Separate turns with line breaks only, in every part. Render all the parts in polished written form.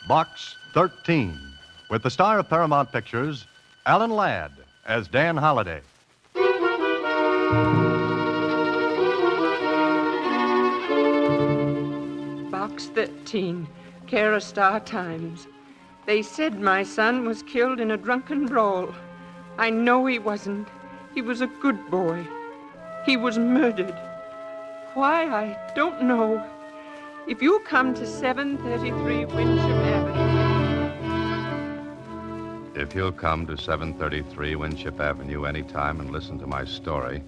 Box 13, with the star of Paramount Pictures, Alan Ladd, as Dan Holliday.
Box 13, care of Star Times. They said my son was killed in a drunken brawl. I know he wasn't. He was a good boy. He was murdered. Why, I don't know. If you come to 733 Winship Avenue...
If you'll come to 733 Winship Avenue anytime and listen to my story,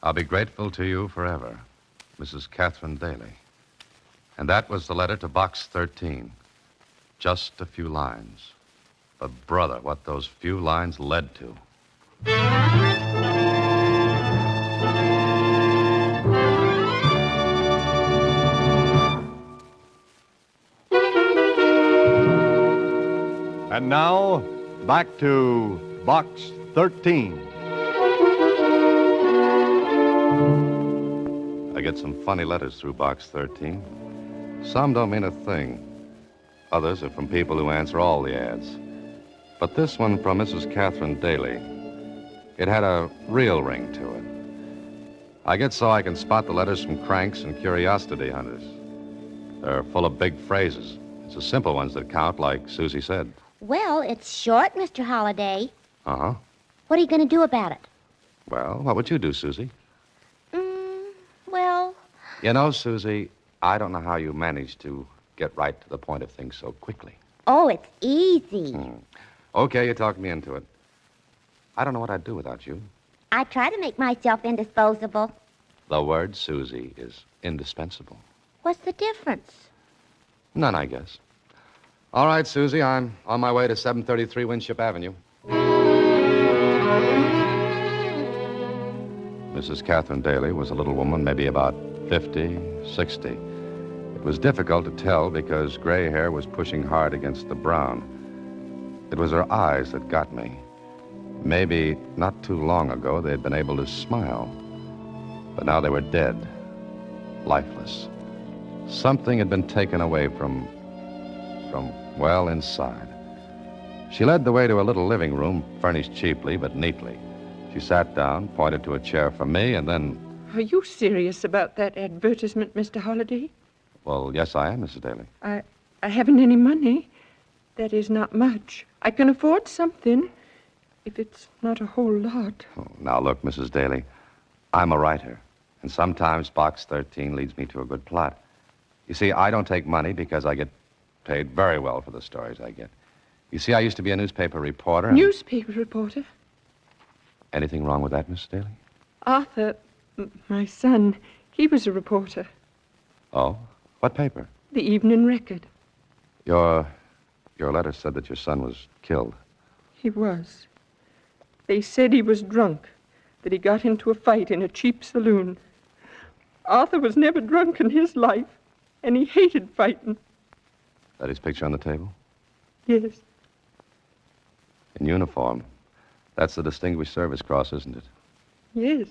I'll be grateful to you forever. Mrs. Catherine Daly. And that was the letter to Box 13. Just a few lines. But, brother, what those few lines led to. And now, back to Box 13. I get some funny letters through Box 13. Some don't mean a thing. Others are from people who answer all the ads. But this one from Mrs. Catherine Daly, it had a real ring to it. I get so I can spot the letters from cranks and curiosity hunters. They're full of big phrases. It's the simple ones that count, like Susie said.
Well, it's short, Mr. Holliday.
Uh-huh.
What are you going to do about it?
Well, what would you do, Susie?
Well...
You know, Susie, I don't know how you manage to get right to the point of things so quickly.
Oh, it's easy.
Okay, you talked me into it. I don't know what I'd do without you.
I try to make myself indisposable.
The word, Susie, is indispensable.
What's the difference?
None, I guess. All right, Susie, I'm on my way to 733 Winship Avenue. Mrs. Catherine Daly was a little woman, maybe about 50, 60. It was difficult to tell because gray hair was pushing hard against the brown. It was her eyes that got me. Maybe not too long ago they'd been able to smile. But now they were dead, lifeless. Something had been taken away from well, inside. She led the way to a little living room, furnished cheaply but neatly. She sat down, pointed to a chair for me, and then...
Are you serious about that advertisement, Mr. Holliday?
Well, yes, I am, Mrs. Daly.
I haven't any money. That is, not much. I can afford something, if it's not a whole lot.
Oh, now, look, Mrs. Daly, I'm a writer, and sometimes Box 13 leads me to a good plot. You see, I don't take money because I get paid very well for the stories I get. You see, I used to be a newspaper reporter.
Newspaper reporter?
Anything wrong with that, Mrs. Daly?
Arthur, my son, he was a reporter.
Oh? What paper?
The Evening Record.
Your letter said that your son was killed.
He was. They said he was drunk, that he got into a fight in a cheap saloon. Arthur was never drunk in his life, and he hated fighting.
That his picture on the table?
Yes.
In uniform. That's the Distinguished Service Cross, isn't it?
Yes.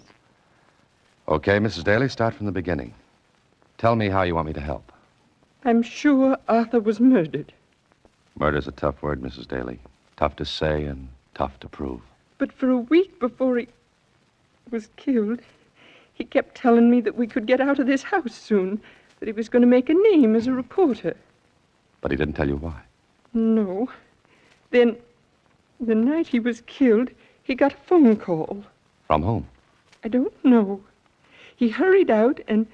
Okay, Mrs. Daly, start from the beginning. Tell me how you want me to help.
I'm sure Arthur was murdered.
Murder's a tough word, Mrs. Daly. Tough to say and tough to prove.
But for a week before he was killed, he kept telling me that we could get out of this house soon, that he was going to make a name as a reporter.
But he didn't tell you why?
No. Then, the night he was killed, he got a phone call.
From whom?
I don't know. He hurried out, and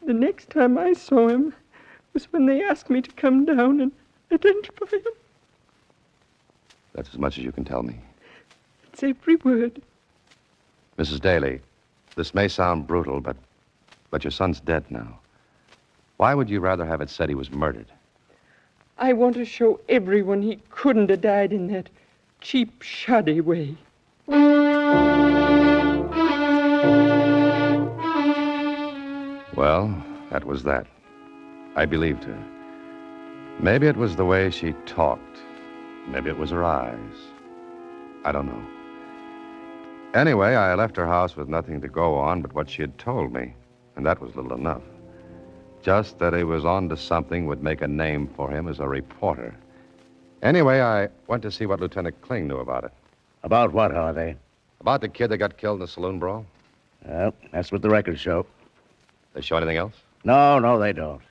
the next time I saw him was when they asked me to come down and identify him.
That's as much as you can tell me.
It's every word.
Mrs. Daly, this may sound brutal, but your son's dead now. Why would you rather have it said he was murdered?
I want to show everyone he couldn't have died in that cheap, shoddy way.
Well, that was that. I believed her. Maybe it was the way she talked. Maybe it was her eyes. I don't know. Anyway, I left her house with nothing to go on but what she had told me, and that was little enough. Just that he was on to something would make a name for him as a reporter. Anyway, I went to see what Lieutenant Kling knew about it.
About what, Holiday?
About the kid that got killed in the saloon brawl.
Well, that's what the records show.
They show anything else?
No, they don't.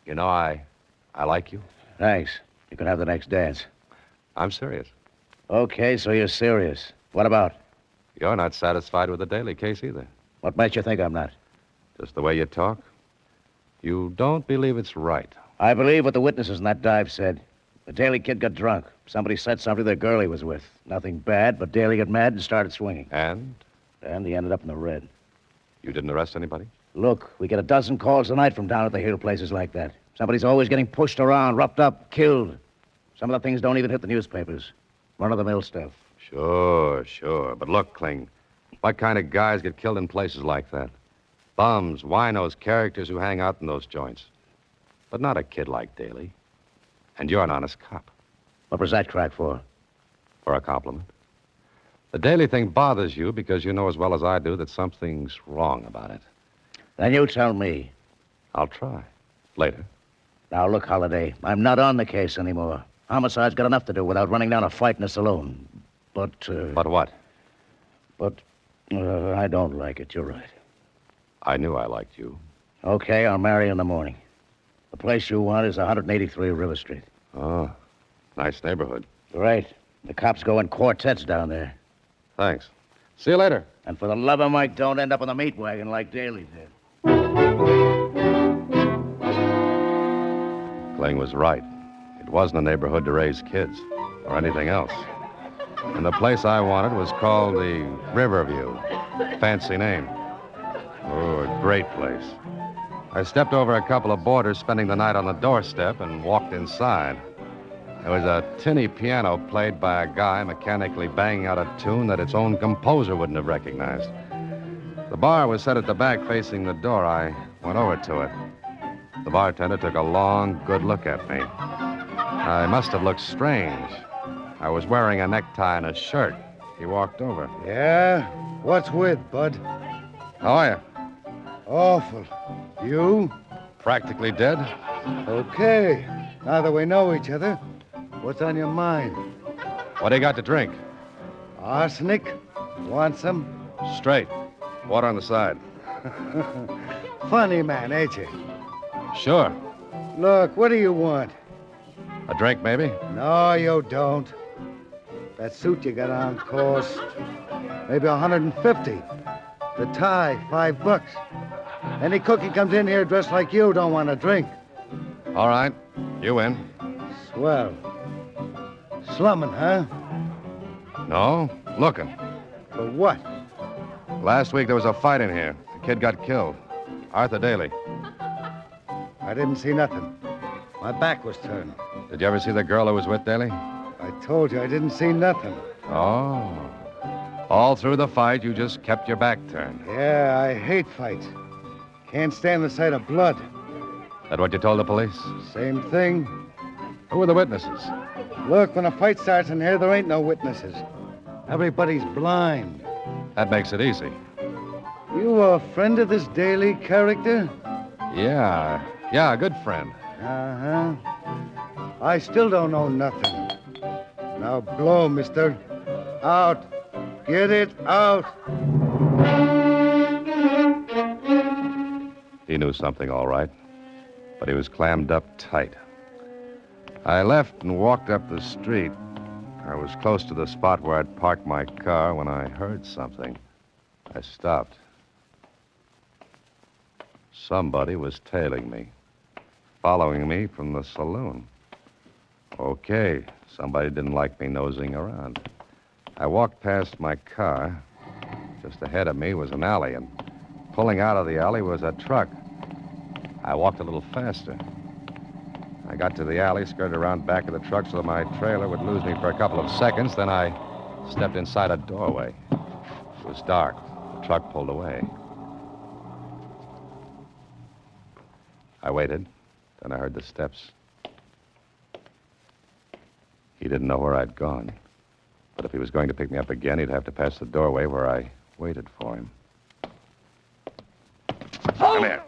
You know, I like you.
Thanks. You can have the next dance.
I'm serious.
Okay, so you're serious. What about?
You're not satisfied with the Daly case either.
What makes you think I'm not?
Just the way you talk. You don't believe it's right.
I believe what the witnesses in that dive said. The Daly kid got drunk. Somebody said something to the girl he was with. Nothing bad, but Daly got mad and started swinging.
And
And he ended up in the red.
you didn't arrest anybody?
Look, we get a dozen calls a night from down at the hill, places like that. Somebody's always getting pushed around, roughed up, killed. Some of the things don't even hit the newspapers. Run-of-the-mill stuff.
Sure. But look, Kling, what kind of guys get killed in places like that? Bums, winos, characters who hang out in those joints. But not a kid like Daly. And you're an honest cop.
What was that crack for?
For a compliment. The Daly thing bothers you because you know as well as I do that something's wrong about it.
Then you tell me.
I'll try. Later.
Now, look, Holiday, I'm not on the case anymore. Homicide's got enough to do without running down a fight in a saloon. But
what?
I don't like it. You're right.
I knew I liked you.
Okay, I'll marry you in the morning. The place you want is 183 River Street.
Oh, nice neighborhood.
Right. The cops go in quartets down there.
Thanks. See you later.
And for the love of Mike, don't end up in the meat wagon like Daly did.
Kling was right. It wasn't a neighborhood to raise kids or anything else. And the place I wanted was called the Riverview. Fancy name. Oh, a great place. I stepped over a couple of boarders spending the night on the doorstep and walked inside. There was a tinny piano played by a guy mechanically banging out a tune that its own composer wouldn't have recognized. The bar was set at the back facing the door. I went over to it. The bartender took a long, good look at me. I must have looked strange. I was wearing a necktie and a shirt. He walked over.
Yeah? What's with, bud?
How are you?
Awful. You?
Practically dead?
Okay. Now that we know each other, what's on your mind?
What do you got to drink?
Arsenic? Want some?
Straight. Water on the side.
Funny man, ain't you?
Sure.
Look, what do you want?
A drink, maybe?
No, you don't. That suit you got on cost maybe 150. The tie, $5. Any cookie comes in here dressed like you don't want a drink.
All right. You win.
Swell. Slumming, huh?
No? Looking.
For what?
Last week there was a fight in here. A kid got killed. Arthur Daly.
I didn't see nothing. My back was turned.
Did you ever see the girl who was with Daly?
I told you I didn't see nothing.
Oh. All through the fight, you just kept your back turned.
Yeah, I hate fights. Can't stand the sight of blood.
That what you told the police?
Same thing.
Who were the witnesses?
Look, when a fight starts in here, there ain't no witnesses. Everybody's blind.
That makes it easy.
You a friend of this Daly character?
Yeah, a good friend.
Uh-huh. I still don't know nothing. Now blow, mister. Out. Get it out.
He knew something, all right, but he was clammed up tight. I left and walked up the street. I was close to the spot where I'd parked my car when I heard something. I stopped. Somebody was tailing me, following me from the saloon. Okay, somebody didn't like me nosing around. I walked past my car. Just ahead of me was an alley, and pulling out of the alley was a truck. I walked a little faster. I got to the alley, skirted around back of the truck so that my trailer would lose me for a couple of seconds. Then I stepped inside a doorway. It was dark. The truck pulled away. I waited. Then I heard the steps. He didn't know where I'd gone. But if he was going to pick me up again, he'd have to pass the doorway where I waited for him. Come here.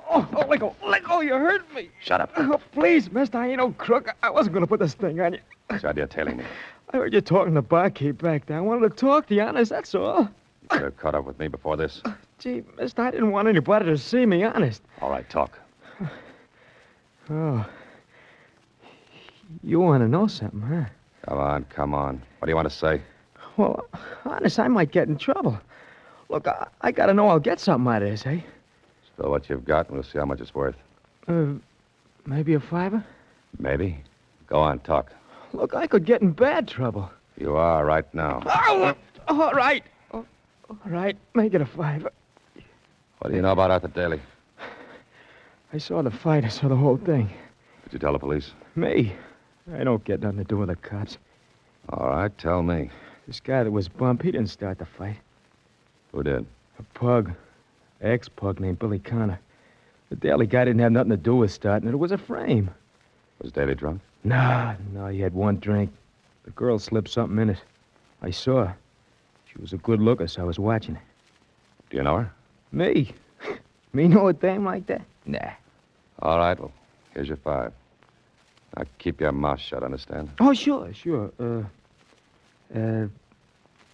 Let go. Let go. You hurt me.
Shut up.
Oh, please, mister. I ain't no crook. I wasn't going to put this thing on you.
What's the idea of tailing me?
I heard you talking to barkeep back there. I wanted to talk to you, honest, that's all.
You could have caught up with me before this.
Gee, mister, I didn't want anybody to see me, honest.
All right, talk.
Oh. You want to know something, huh?
Come on. What do you want to say?
Well, honest, I might get in trouble. Look, I got to know I'll get something out of this, eh?
Spill what you've got, and we'll see how much it's worth.
Maybe a $5?
Maybe. Go on, talk.
Look, I could get in bad trouble.
You are right now.
Oh, all right. Oh, all right, make it a $5.
What do you know about Arthur Daly?
I saw the fight. I saw the whole thing.
Did you tell the police?
Me? I don't get nothing to do with the cops.
All right, tell me.
This guy that was bumped, he didn't start the fight.
Who did?
A pug. Ex-pug named Billy Connor. The Daly guy didn't have nothing to do with starting it. It was a frame.
Was Daly drunk?
No, he had one drink. The girl slipped something in it. I saw her. She was a good looker, so I was watching her.
Do you know her?
Me? Me know a dame like that? Nah.
All right, well, here's your 5. Now keep your mouth shut, understand?
Oh, sure.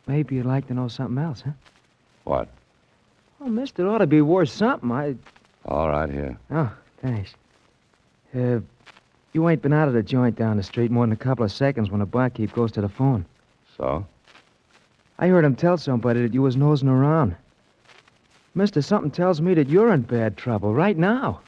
Maybe you'd like to know something else, huh?
What?
Oh, mister, it ought to be worth something.
All right, here.
Oh, thanks. You ain't been out of the joint down the street more than a couple of seconds when the barkeep goes to the phone.
So?
I heard him tell somebody that you was nosing around. Mister, something tells me that you're in bad trouble right now.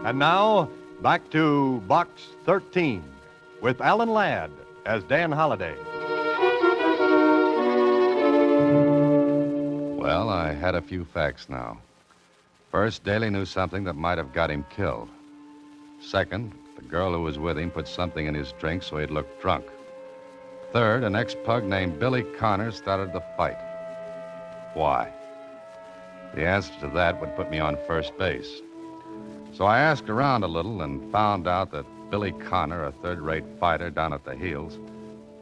And now, back to Box 13 with Alan Ladd as Dan Holliday.
Well, I had a few facts now. First, Daly knew something that might have got him killed. Second, the girl who was with him put something in his drink so he'd look drunk. Third, an ex-pug named Billy Connor started the fight. Why? The answer to that would put me on first base. So I asked around a little and found out that Billy Connor, a third-rate fighter down at the heels,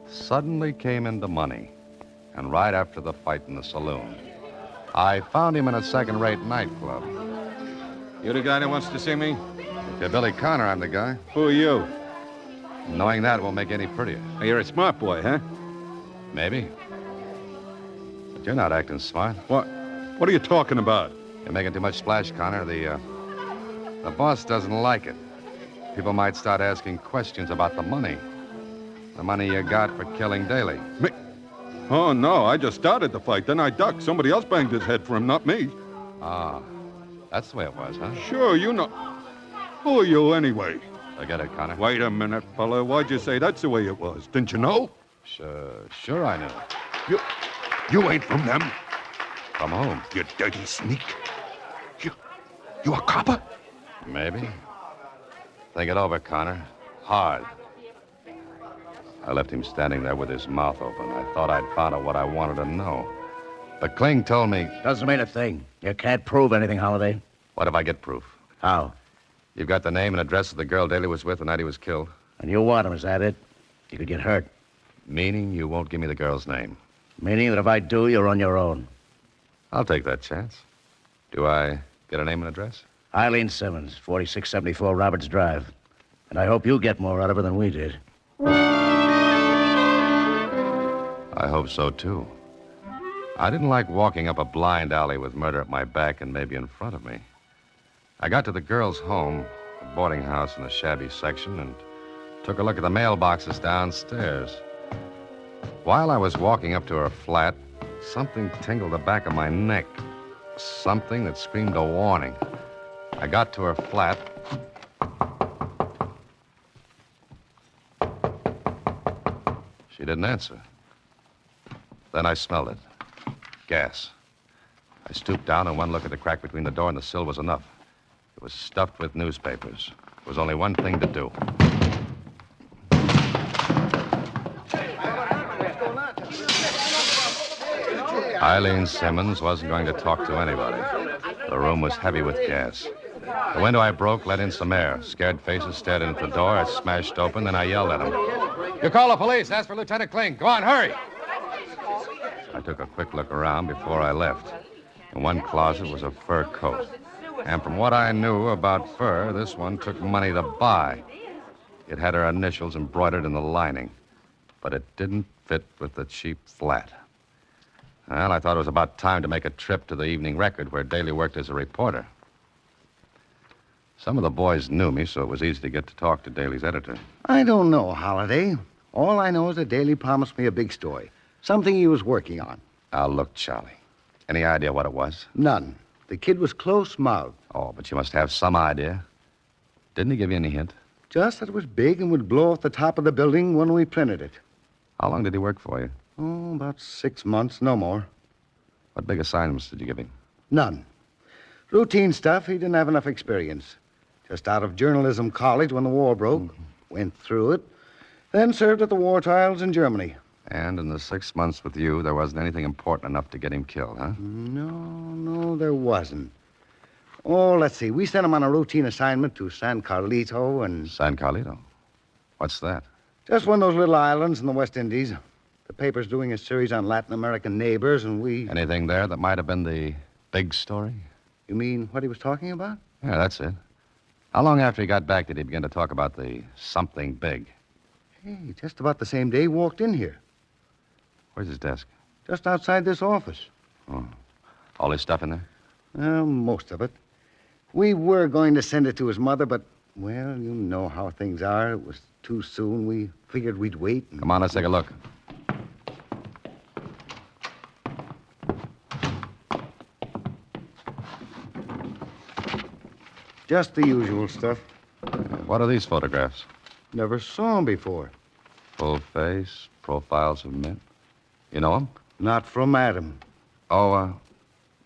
suddenly came into money. And right after the fight in the saloon, I found him in a second-rate nightclub.
You the guy that wants to see me?
If you're Billy Connor, I'm the guy.
Who are you?
Knowing that won't make it any prettier.
Oh, you're a smart boy, huh?
Maybe. But you're not acting smart.
What? What are you talking about?
You're making too much splash, Connor. The boss doesn't like it. People might start asking questions about the money. The money you got for killing Daly.
Me? Oh, no, I just started the fight, then I ducked. Somebody else banged his head for him, not me.
Ah, that's the way it was, huh?
Sure, you know. Who are you, anyway?
Forget it, Connor.
Wait a minute, fella. Why'd you say that's the way it was? Didn't you know?
Sure I knew.
You ain't from them.
From home.
You dirty sneak. You a copper?
Maybe. Think it over, Connor. Hard. I left him standing there with his mouth open. I thought I'd found out what I wanted to know. But Kling told me...
Doesn't mean a thing. You can't prove anything, Holliday.
What if I get proof?
How?
You've got the name and address of the girl Daly was with the night he was killed.
And you want him, is that it? You could get hurt.
Meaning you won't give me the girl's name.
Meaning that if I do, you're on your own.
I'll take that chance. Do I get a name and address?
Eileen Simmons, 4674 Roberts Drive. And I hope you get more out of her than we did.
I hope so, too. I didn't like walking up a blind alley with murder at my back and maybe in front of me. I got to the girl's home, a boarding house in a shabby section, and took a look at the mailboxes downstairs. While I was walking up to her flat, something tingled the back of my neck. Something that screamed a warning. I got to her flat. She didn't answer. Then I smelled it. Gas. I stooped down, and one look at the crack between the door and the sill was enough. It was stuffed with newspapers. There was only one thing to do. Eileen Simmons wasn't going to talk to anybody. The room was heavy with gas. The window I broke let in some air. Scared faces stared in at the door. I smashed open, then I yelled at them. You call the police. Ask for Lieutenant Kling. Go on, hurry. I took a quick look around before I left. In one closet was a fur coat. And from what I knew about fur, this one took money to buy. It had her initials embroidered in the lining, but it didn't fit with the cheap flat. Well, I thought it was about time to make a trip to the Evening Record, where Daly worked as a reporter. Some of the boys knew me, so it was easy to get to talk to Daly's editor.
I don't know, Holliday. All I know is that Daly promised me a big story. Something he was working on.
Now, look, Charlie. Any idea what it was?
None. The kid was close-mouthed.
Oh, but you must have some idea. Didn't he give you any hint?
Just that it was big and would blow off the top of the building when we printed it.
How long did he work for you?
Oh, about 6 months, no more.
What big assignments did you give him?
None. Routine stuff. He didn't have enough experience. Just out of journalism college when the war broke. Went through it. Then served at the war trials in Germany.
And in the 6 months with you, there wasn't anything important enough to get him killed, huh?
No, there wasn't. Oh, let's see. We sent him on a routine assignment to San Carlito and...
San Carlito? What's that?
Just one of those little islands in the West Indies. The paper's doing a series on Latin American neighbors, and we...
Anything there that might have been the big story?
You mean what he was talking about?
Yeah, that's it. How long after he got back did he begin to talk about the something big?
Hey, just about the same day he walked in here.
Where's his desk?
Just outside this office.
Oh. All his stuff in there?
Most of it. We were going to send it to his mother, but, well, you know how things are. It was too soon. We figured we'd wait. And...
Come on, let's take a look.
Just the usual stuff.
What are these photographs?
Never saw him before.
Full face, profiles of men. You know them?
Not from Adam.
Oh,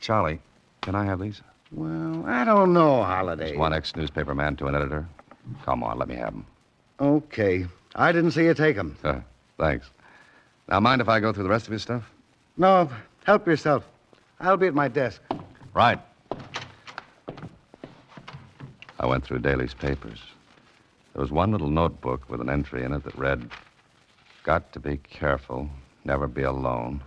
Charlie, can I have these?
Well, I don't know, Holliday.
Just one ex-newspaper man to an editor. Come on, let me have them.
Okay. I didn't see you take them.
Thanks. Now, mind if I go through the rest of your stuff?
No, help yourself. I'll be at my desk.
Right. I went through Daly's papers. There was one little notebook with an entry in it that read, "Got to be careful, never be alone.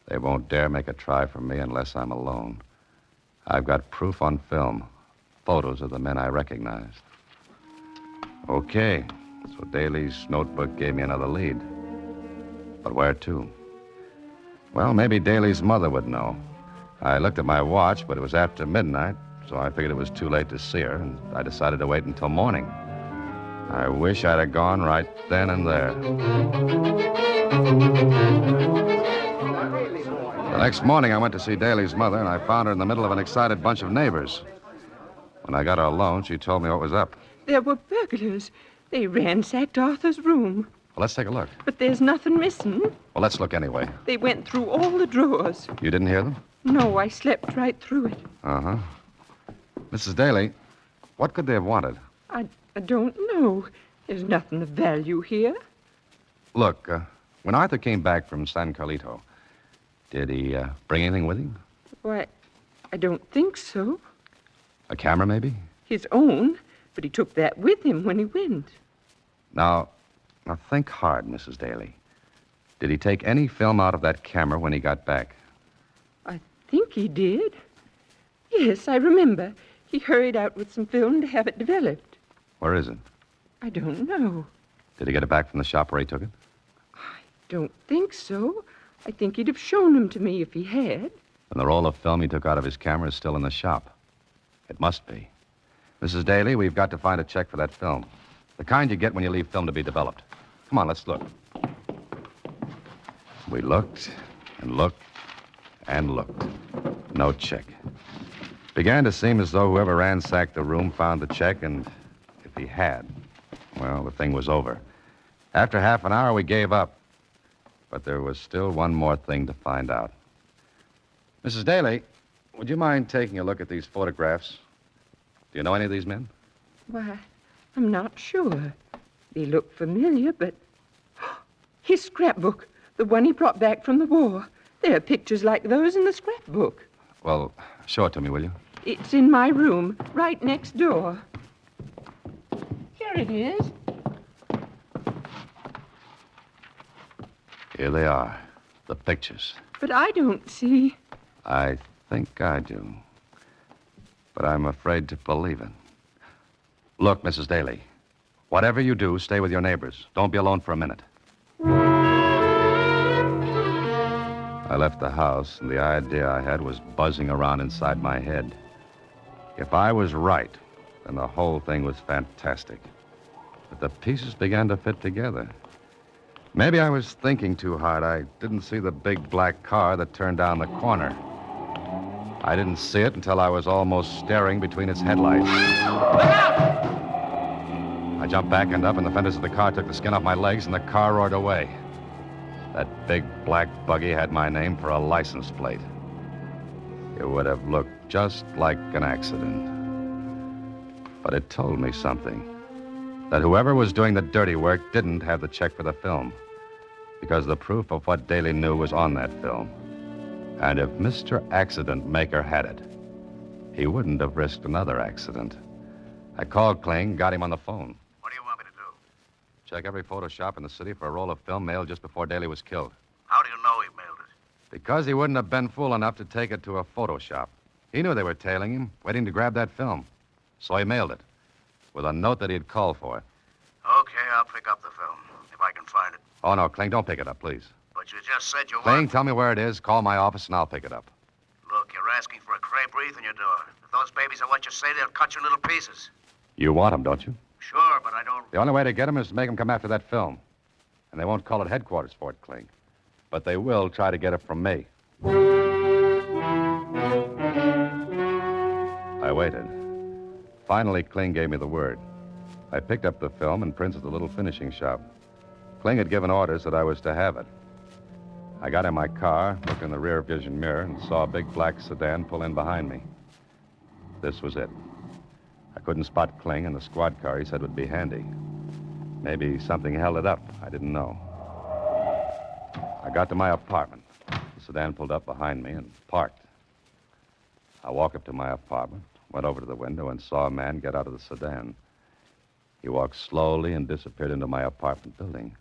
They won't dare make a try for me unless I'm alone. I've got proof on film, photos of the men I recognized." Okay, so Daly's notebook gave me another lead. But where to? Well, maybe Daly's mother would know. I looked at my watch, but it was after midnight, so I figured it was too late to see her, and I decided to wait until morning. I wish I'd have gone right then and there. The next morning, I went to see Daly's mother, and I found her in the middle of an excited bunch of neighbors. When I got her alone, she told me what was up.
There were burglars. They ransacked Arthur's room.
Well, let's take a look.
But there's nothing missing.
Well, let's look anyway.
They went through all the drawers.
You didn't hear them?
No, I slept right through it.
Uh-huh. Mrs. Daly, what could they have wanted?
I don't know. There's nothing of value here.
Look, when Arthur came back from San Carlito, did he bring anything with him?
Why, I don't think so.
A camera, maybe?
His own, but he took that with him when he went.
Now think hard, Mrs. Daly. Did he take any film out of that camera when he got back?
I think he did. Yes, I remember. He hurried out with some film to have it developed.
Where is it?
I don't know.
Did he get it back from the shop where he took it?
I don't think so. I think he'd have shown him to me if he had.
And the roll of film he took out of his camera is still in the shop. It must be. Mrs. Daly, we've got to find a check for that film. The kind you get when you leave film to be developed. Come on, let's look. We looked and looked and looked. No check. Began to seem as though whoever ransacked the room found the check, and if he had, well, the thing was over. After half an hour, we gave up. But there was still one more thing to find out. Mrs. Daly, would you mind taking a look at these photographs? Do you know any of these men?
Why, I'm not sure. They look familiar, but... His scrapbook, the one he brought back from the war. There are pictures like those in the scrapbook.
Well, show it to me, will you?
It's in my room, right next door. Here it is.
Here they are, the pictures.
But I don't see.
I think I do. But I'm afraid to believe it. Look, Mrs. Daly, whatever you do, stay with your neighbors. Don't be alone for a minute. I left the house, and the idea I had was buzzing around inside my head. If I was right, then the whole thing was fantastic. But the pieces began to fit together. Maybe I was thinking too hard. I didn't see the big black car that turned down the corner. I didn't see it until I was almost staring between its headlights. I jumped back and up, and the fenders of the car took the skin off my legs, and the car roared away. That big black buggy had my name for a license plate. It would have looked just like an accident. But it told me something. That whoever was doing the dirty work didn't have the check for the film. Because the proof of what Daly knew was on that film. And if Mr. Accident Maker had it, he wouldn't have risked another accident. I called Kling, got him on the phone.
What do you want me to do?
Check every photo shop in the city for a roll of film mailed just before Daly was killed.
How do you know he mailed it?
Because he wouldn't have been fool enough to take it to a photo shop. He knew they were tailing him, waiting to grab that film. So he mailed it, with a note that he'd called for it.
Okay, I'll pick up the film, if I can find it.
Oh, no, Kling, don't pick it up, please.
But you just said you
Kling,
want...
tell me where it is, call my office, and I'll pick it up.
Look, you're asking for a crepe wreath in your door. If those babies are what you say, they'll cut you in little pieces.
You want them, don't you?
Sure, but I don't...
The only way to get them is to make them come after that film. And they won't call it headquarters for it, Kling. But they will try to get it from me. I waited. Finally, Kling gave me the word. I picked up the film and printed the little finishing shop. Kling had given orders that I was to have it. I got in my car, looked in the rear vision mirror, and saw a big black sedan pull in behind me. This was it. I couldn't spot Kling, and the squad car he said would be handy. Maybe something held it up. I didn't know. I got to my apartment. The sedan pulled up behind me and parked. I walked up to my apartment, went over to the window, and saw a man get out of the sedan. He walked slowly and disappeared into my apartment building.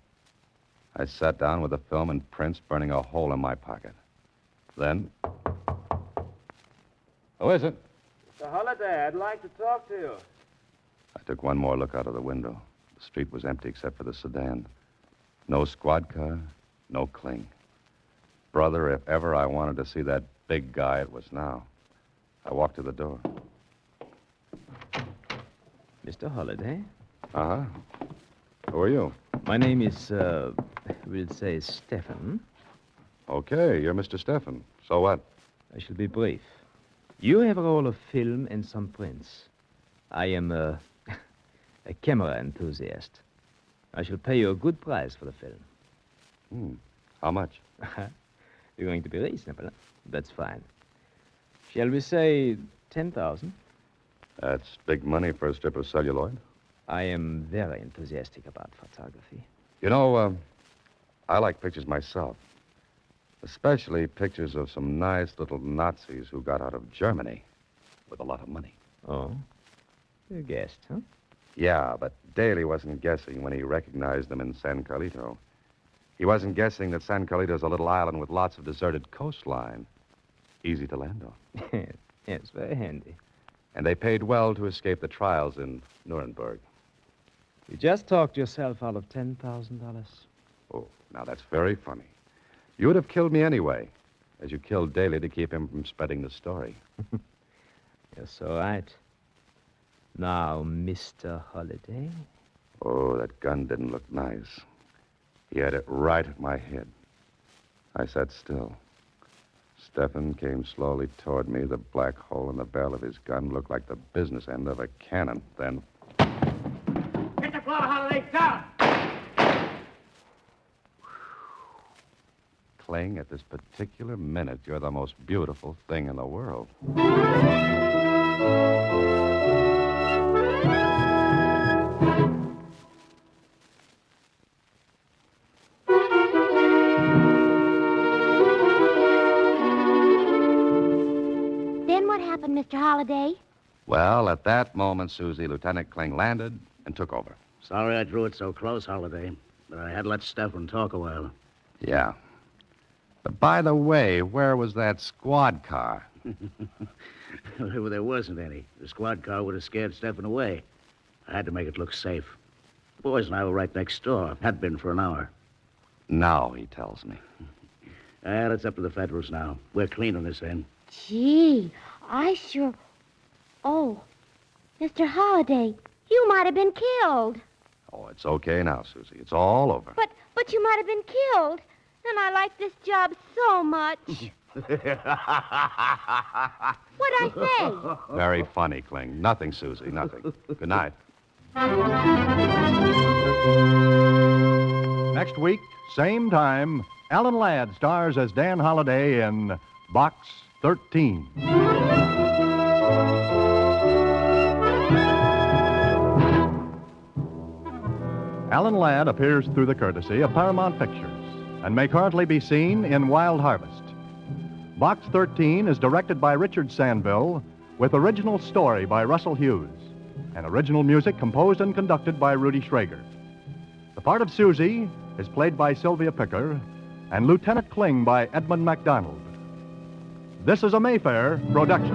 I sat down with the film and prints burning a hole in my pocket. Then... Who is it?
Mr. Holliday, I'd like to talk to you.
I took one more look out of the window. The street was empty except for the sedan. No squad car, no Kling. Brother, if ever I wanted to see that big guy, it was now. I walked to the door.
Mr. Holliday?
Uh-huh. Who are you?
My name is, we'll say Stephen.
Okay, you're Mr. Stephen. So what?
I shall be brief. You have a roll of film and some prints. I am a camera enthusiast. I shall pay you a good price for the film.
How much?
You're going to be reasonable, huh? That's fine. Shall we say 10,000?
That's big money for a strip of celluloid.
I am very enthusiastic about photography.
You know, I like pictures myself. Especially pictures of some nice little Nazis who got out of Germany with a lot of money.
Oh? You guessed, huh?
Yeah, but Daly wasn't guessing when he recognized them in San Carlito. He wasn't guessing that San Carlito's a little island with lots of deserted coastline. Easy to land on.
Yes, very handy.
And they paid well to escape the trials in Nuremberg.
You just talked yourself out of $10,000.
Oh, now that's very funny. You would have killed me anyway, as you killed Daly to keep him from spreading the story.
You're so right. Now, Mr. Holliday.
Oh, that gun didn't look nice. He had it right at my head. I sat still. Stephen came slowly toward me. The black hole in the barrel of his gun looked like the business end of a cannon. Then...
Get the floor, Holliday, down!
Kling, at this particular minute, you're the most beautiful thing in the world.
Then what happened, Mr. Holliday?
Well, at that moment, Susie, Lieutenant Kling landed and took over.
Sorry I drew it so close, Holiday, but I had to let Stefan talk a while.
Yeah. But by the way, where was that squad car?
Well, there wasn't any. The squad car would have scared Stefan away. I had to make it look safe. The boys and I were right next door. Had been for an hour.
Now, he tells me.
It's up to the Federals now. We're cleaning this in.
Gee, I sure... Oh, Mr. Holliday, you might have been killed.
Oh, it's okay now, Susie. It's all over.
But you might have been killed. And I like this job so much. What'd I say?
Very funny, Kling. Nothing, Susie, nothing. Good night.
Next week, same time, Alan Ladd stars as Dan Holliday in Box 13. Alan Ladd appears through the courtesy of Paramount Pictures and may currently be seen in Wild Harvest. Box 13 is directed by Richard Sandville with original story by Russell Hughes and original music composed and conducted by Rudy Schrager. The part of Susie is played by Sylvia Picker and Lieutenant Kling by Edmund MacDonald. This is a Mayfair production.